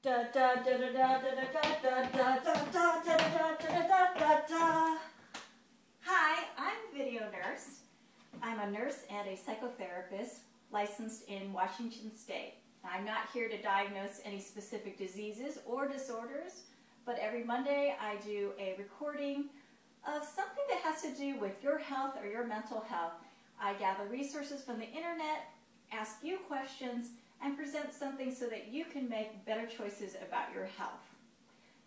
Da da da da da da da da da da da da da da. Hi, I'm a video nurse. I'm a nurse and a psychotherapist licensed in Washington State. I'm not here to diagnose any specific diseases or disorders, but every Monday I do a recording of something that has to do with your health or your mental health. I gather resources from the internet, ask you questions, and present something so that you can make better choices about your health.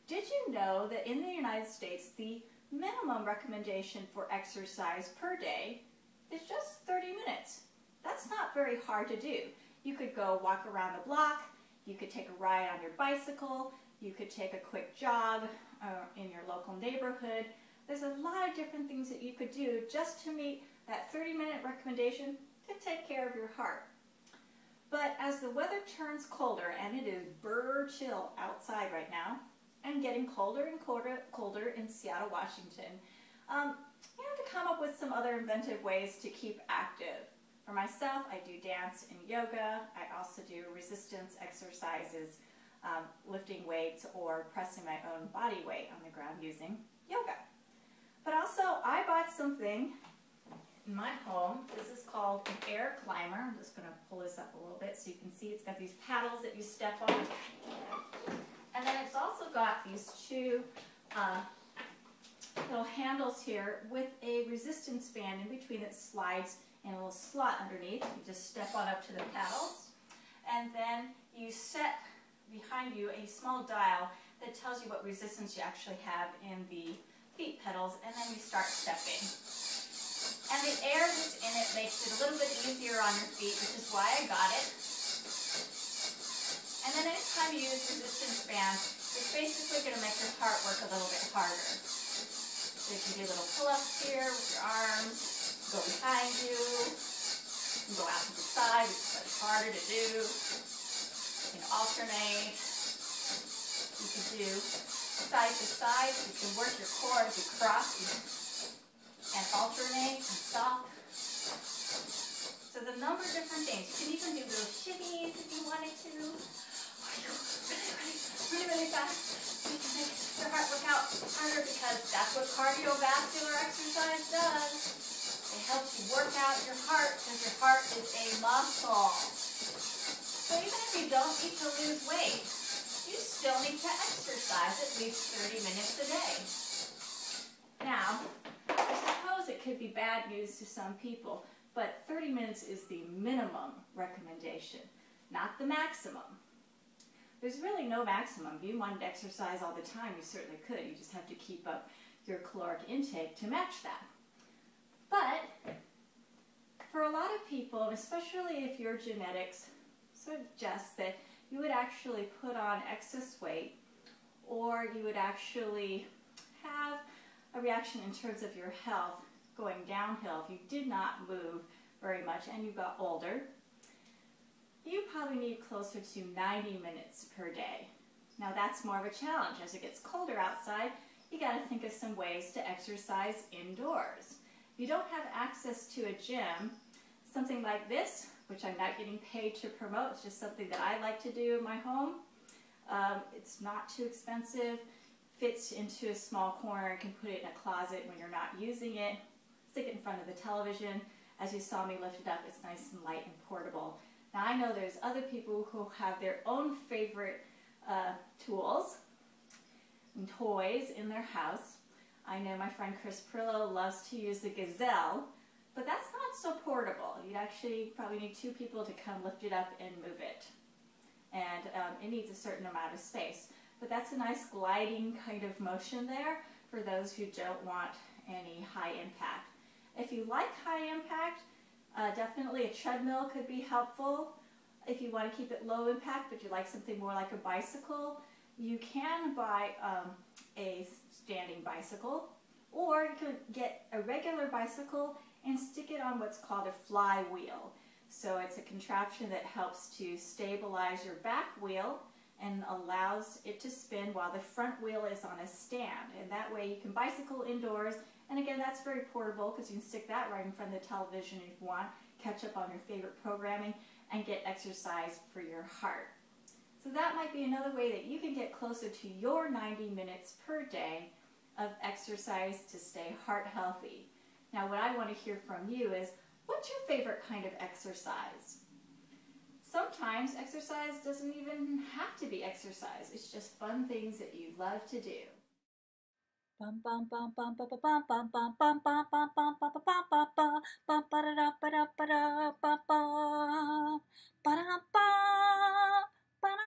Did you know that in the United States, the minimum recommendation for exercise per day is just 30 minutes? That's not very hard to do. You could go walk around the block, you could take a ride on your bicycle, you could take a quick jog in your local neighborhood. There's a lot of different things that you could do just to meet that 30-minute recommendation to take care of your heart. But as the weather turns colder, and it is chill outside right now, and getting colder and colder in Seattle, Washington, you have to come up with some other inventive ways to keep active. For myself, I do dance and yoga. I also do resistance exercises, lifting weights or pressing my own body weight on the ground using yoga. But also, I bought something in my home. This is called an AirClimber. I'm just going to pull this up a little bit so you can see it's got these paddles that you step on. And then it's also got these two little handles here with a resistance band in between that slides in a little slot underneath. You just step on up to the paddles. And then you set behind you a small dial that tells you what resistance you actually have in the feet pedals, and then you start stepping. And the air that's in it makes it a little bit easier on your feet, which is why I got it. And then anytime you use resistance bands, it's basically going to make your heart work a little bit harder. So you can do little pull-ups here with your arms, go behind you, go out to the side, which is much harder to do. You can alternate. You can do side to side. You can work your core as you cross and alternate and stop. So there's a number of different things. You can even do little shimmies if you wanted to. Really fast. So you can make your heart work out harder, because that's what cardiovascular exercise does. It helps you work out your heart, because your heart is a muscle. So even if you don't need to lose weight, you still need to exercise at least 30 minutes a day. Now, I suppose it could be bad news to some people, but 30 minutes is the minimum recommendation, not the maximum. There's really no maximum. If you wanted to exercise all the time, you certainly could. You just have to keep up your caloric intake to match that. But for a lot of people, especially if your genetics suggest that you would actually put on excess weight, or you would actually have a reaction in terms of your health going downhill if you did not move very much and you got older, you probably need closer to 90 minutes per day. Now that's more of a challenge. As it gets colder outside, you got to think of some ways to exercise indoors. If you don't have access to a gym, something like this, which I'm not getting paid to promote, it's just something that I like to do in my home. It's not too expensive, fits into a small corner, you can put it in a closet when you're not using it, stick it in front of the television. As you saw me lift it up, it's nice and light and portable. Now I know there's other people who have their own favorite tools and toys in their house. I know my friend Chris Prillo loves to use the Gazelle, but that's not so portable. You'd actually probably need two people to come lift it up and move it. And it needs a certain amount of space. But that's a nice gliding kind of motion there for those who don't want any high impact. If you like high impact, definitely a treadmill could be helpful. If you want to keep it low impact, but you like something more like a bicycle, you can buy a standing bicycle, or you could get a regular bicycle and stick it on what's called a flywheel. So it's a contraption that helps to stabilize your back wheel and allows it to spin while the front wheel is on a stand. And that way you can bicycle indoors. And again, that's very portable, because you can stick that right in front of the television if you want, catch up on your favorite programming, and get exercise for your heart. So that might be another way that you can get closer to your 90 minutes per day of exercise to stay heart healthy. Now what I want to hear from you is, what's your favorite kind of exercise? Sometimes exercise doesn't even have to be exercise. It's just fun things that you love to do. Bum bum bum bum bum bum bum bum bum bum bum bum bum bum bum bum bum